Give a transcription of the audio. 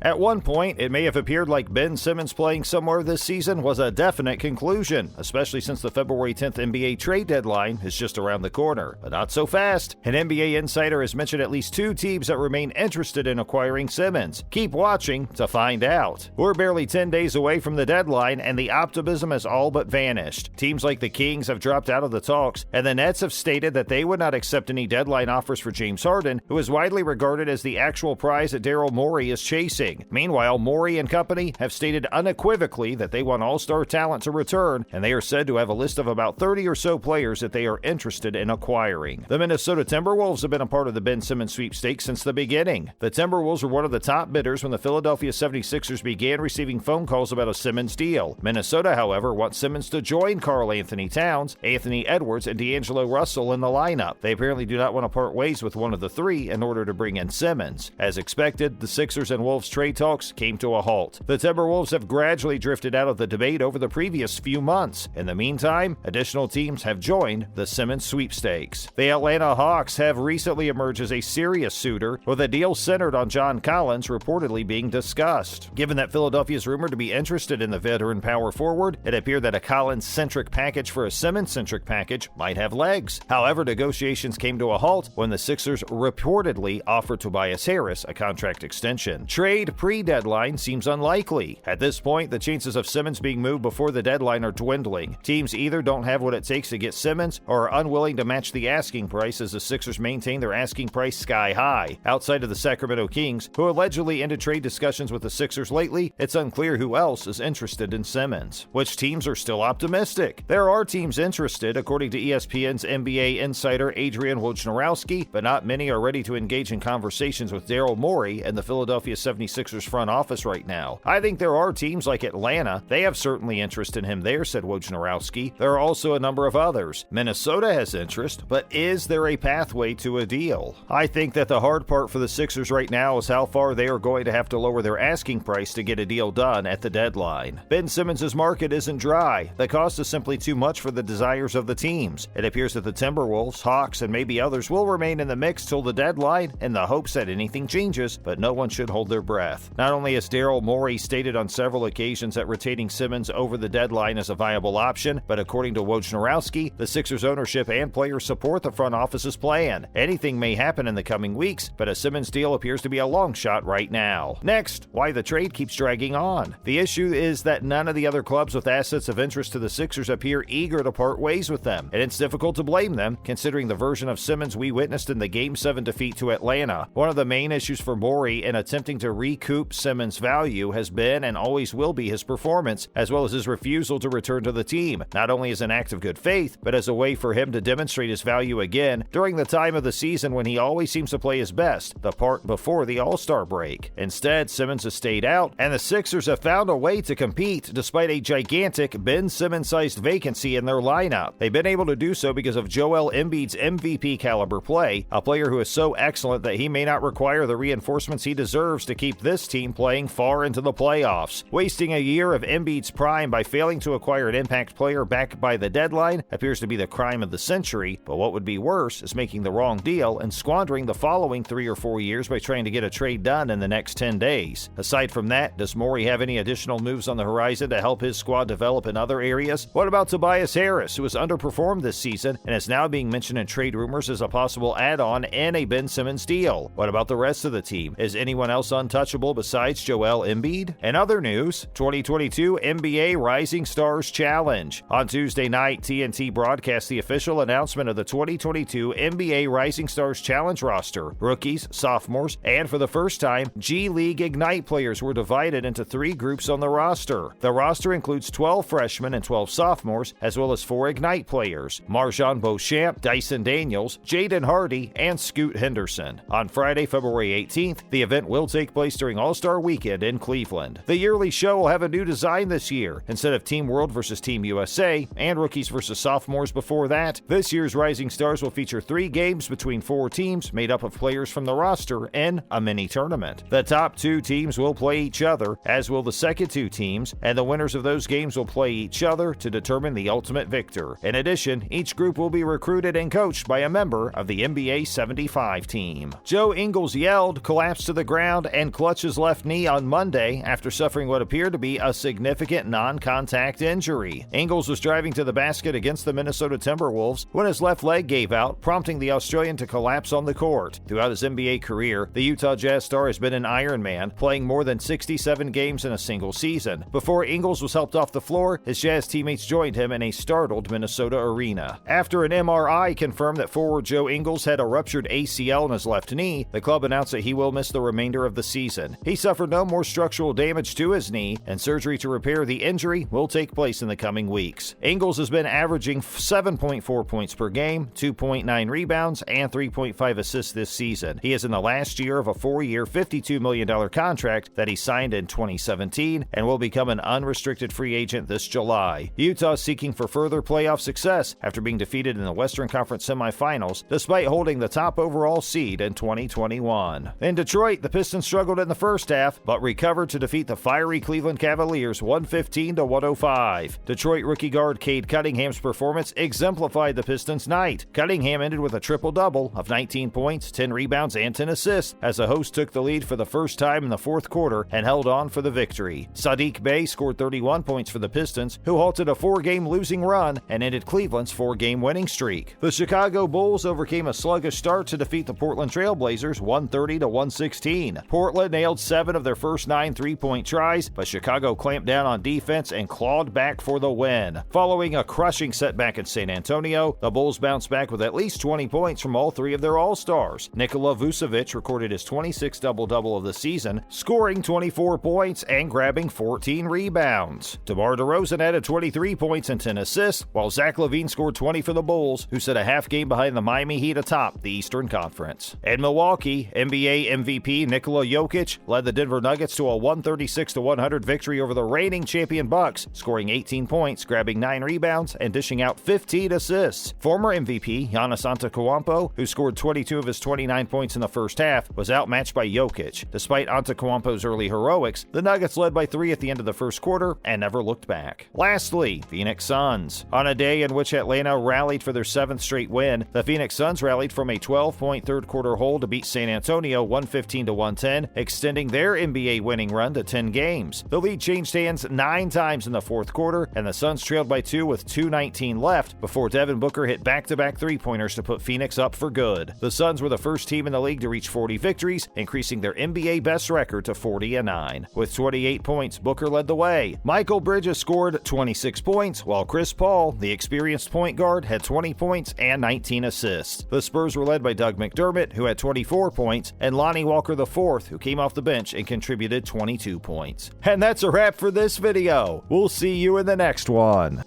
At one point, it may have appeared like Ben Simmons playing somewhere this season was a definite conclusion, especially since the February 10th NBA trade deadline is just around the corner. But not so fast. An NBA insider has mentioned at least 2 teams that remain interested in acquiring Simmons. Keep watching to find out. We're barely 10 days away from the deadline, and the optimism has all but vanished. Teams like the Kings have dropped out of the talks, and the Nets have stated that they would not accept any deadline offers for James Harden, who is widely regarded as the actual prize that Daryl Morey is chasing. Meanwhile, Morey and company have stated unequivocally that they want all-star talent to return, and they are said to have a list of about 30 or so players that they are interested in acquiring. The Minnesota Timberwolves have been a part of the Ben Simmons sweepstakes since the beginning. The Timberwolves were one of the top bidders when the Philadelphia 76ers began receiving phone calls about a Simmons deal. Minnesota, however, wants Simmons to join Karl-Anthony Towns, Anthony Edwards, and Angelo Russell in the lineup. They apparently do not want to part ways with one of the three in order to bring in Simmons. As expected, the Sixers and Wolves trade talks came to a halt. The Timberwolves have gradually drifted out of the debate over the previous few months. In the meantime, additional teams have joined the Simmons sweepstakes. The Atlanta Hawks have recently emerged as a serious suitor, with a deal centered on John Collins reportedly being discussed. Given that Philadelphia is rumored to be interested in the veteran power forward, it appeared that a Collins-centric package for a Simmons-centric package might have legs. However, negotiations came to a halt when the Sixers reportedly offered Tobias Harris a contract extension. Trade pre-deadline seems unlikely. At this point, the chances of Simmons being moved before the deadline are dwindling. Teams either don't have what it takes to get Simmons or are unwilling to match the asking price as the Sixers maintain their asking price sky high. Outside of the Sacramento Kings, who allegedly ended trade discussions with the Sixers lately, it's unclear who else is interested in Simmons. Which teams are still optimistic? There are teams interested, according to ESPN's NBA insider Adrian Wojnarowski, but not many are ready to engage in conversations with Daryl Morey and the Philadelphia 76ers front office right now. I think there are teams like Atlanta. They have certainly interest in him there, said Wojnarowski. There are also a number of others. Minnesota has interest, but is there a pathway to a deal? I think that the hard part for the Sixers right now is how far they are going to have to lower their asking price to get a deal done at the deadline. Ben Simmons' market isn't dry. The cost is simply too much for the desires of the teams. It appears that the Timberwolves, Hawks, and maybe others will remain in the mix till the deadline in the hopes that anything changes, but no one should hold their breath. Not only has Daryl Morey stated on several occasions that retaining Simmons over the deadline is a viable option, but according to Wojnarowski, the Sixers ownership and players support the front office's plan. Anything may happen in the coming weeks, but a Simmons deal appears to be a long shot right now. Next, why the trade keeps dragging on. The issue is that none of the other clubs with assets of interest to the Sixers appear eager to part ways with them, and it's difficult to blame them considering the version of Simmons we witnessed in the Game 7 defeat to Atlanta. One of the main issues for Morey in attempting to recoup Simmons' value has been and always will be his performance, as well as his refusal to return to the team, not only as an act of good faith, but as a way for him to demonstrate his value again during the time of the season when he always seems to play his best, the part before the All-Star break. Instead, Simmons has stayed out, and the Sixers have found a way to compete despite a gigantic Ben Simmons-sized vacancy in their lineup. They've been able to do so because of Joel Embiid's MVP caliber play, a player who is so excellent that he may not require the reinforcements he deserves to keep this team playing far into the playoffs. Wasting a year of Embiid's prime by failing to acquire an impact player back by the deadline appears to be the crime of the century, but what would be worse is making the wrong deal and squandering the following 3 or 4 years by trying to get a trade done in the next 10 days. Aside from that, does Morey have any additional moves on the horizon to help his squad develop in other areas? What about Tobias Harris, who has underperformed this season and is now being mentioned in trade rumors as a possible add-on in a Ben Simmons deal? What about the rest of the team? Is anyone else untouchable besides Joel Embiid? In other news, 2022 NBA Rising Stars Challenge. On Tuesday night, TNT broadcast the official announcement of the 2022 NBA Rising Stars Challenge roster. Rookies, sophomores, and for the first time, G League Ignite players were divided into 3 groups on the roster. The roster includes 12 freshmen and 12 sophomores, as well as 4 Ignite players: Marjon Beauchamp, Dyson Daniels, Jaden Hardy, and Scoot Henderson. On Friday, February 18th, the event will take place during All-Star Weekend in Cleveland. The yearly show will have a new design this year. Instead of Team World versus Team USA and rookies versus sophomores before that, this year's Rising Stars will feature 3 games between 4 teams made up of players from the roster in a mini-tournament. The top 2 teams will play each other, as will the second 2 teams, and the winners of those games will play each other to determine the ultimate victor. In addition, each group will be recruited and coached by a member of the NBA 75 team. Joe Ingles yelled, collapsed to the ground, and closed clutch his left knee on Monday after suffering what appeared to be a significant non-contact injury. Ingles was driving to the basket against the Minnesota Timberwolves when his left leg gave out, prompting the Australian to collapse on the court. Throughout his NBA career, the Utah Jazz star has been an Iron Man, playing more than 67 games in a single season. Before Ingles was helped off the floor, his Jazz teammates joined him in a startled Minnesota arena. After an MRI confirmed that forward Joe Ingles had a ruptured ACL in his left knee, the club announced that he will miss the remainder of the season. He suffered no more structural damage to his knee, and surgery to repair the injury will take place in the coming weeks. Ingles has been averaging 7.4 points per game, 2.9 rebounds, and 3.5 assists this season. He is in the last year of a 4-year, $52 million contract that he signed in 2017 and will become an unrestricted free agent this July. Utah is seeking for further playoff success after being defeated in the Western Conference semifinals, despite holding the top overall seed in 2021. In Detroit, the Pistons struggled in the first half, but recovered to defeat the fiery Cleveland Cavaliers 115-105. Detroit rookie guard Cade Cunningham's performance exemplified the Pistons' night. Cunningham ended with a triple-double of 19 points, 10 rebounds, and 10 assists as the host took the lead for the first time in the fourth quarter and held on for the victory. Sadiq Bey scored 31 points for the Pistons, who halted a 4-game losing run and ended Cleveland's 4-game winning streak. The Chicago Bulls overcame a sluggish start to defeat the Portland Trailblazers 130-116. Portland nailed 7 of their first 9 3-point tries, but Chicago clamped down on defense and clawed back for the win. Following a crushing setback in San Antonio, the Bulls bounced back with at least 20 points from all 3 of their All-Stars. Nikola Vucevic recorded his 26th double-double of the season, scoring 24 points and grabbing 14 rebounds. DeMar DeRozan added 23 points and 10 assists, while Zach LaVine scored 20 for the Bulls, who set a half game behind the Miami Heat atop the Eastern Conference. In Milwaukee, NBA MVP Nikola Jokic led the Denver Nuggets to a 136-100 victory over the reigning champion Bucks, scoring 18 points, grabbing 9 rebounds, and dishing out 15 assists. Former MVP Giannis Antetokounmpo, who scored 22 of his 29 points in the first half, was outmatched by Jokic. Despite Antetokounmpo's early heroics, the Nuggets led by 3 at the end of the first quarter and never looked back. Lastly, Phoenix Suns. On a day in which Atlanta rallied for their 7th straight win, the Phoenix Suns rallied from a 12-point third-quarter hole to beat San Antonio 115-110, extending their NBA winning run to 10 games. The lead changed hands 9 times in the fourth quarter, and the Suns trailed by 2 with 2:19 left before Devin Booker hit back-to-back three-pointers to put Phoenix up for good. The Suns were the first team in the league to reach 40 victories, increasing their NBA best record to 40-9. With 28 points, Booker led the way. Michael Bridges scored 26 points, while Chris Paul, the experienced point guard, had 20 points and 19 assists. The Spurs were led by Doug McDermott, who had 24 points, and Lonnie Walker IV, who came off the bench and contributed 22 points. And that's a wrap for this video. We'll see you in the next one.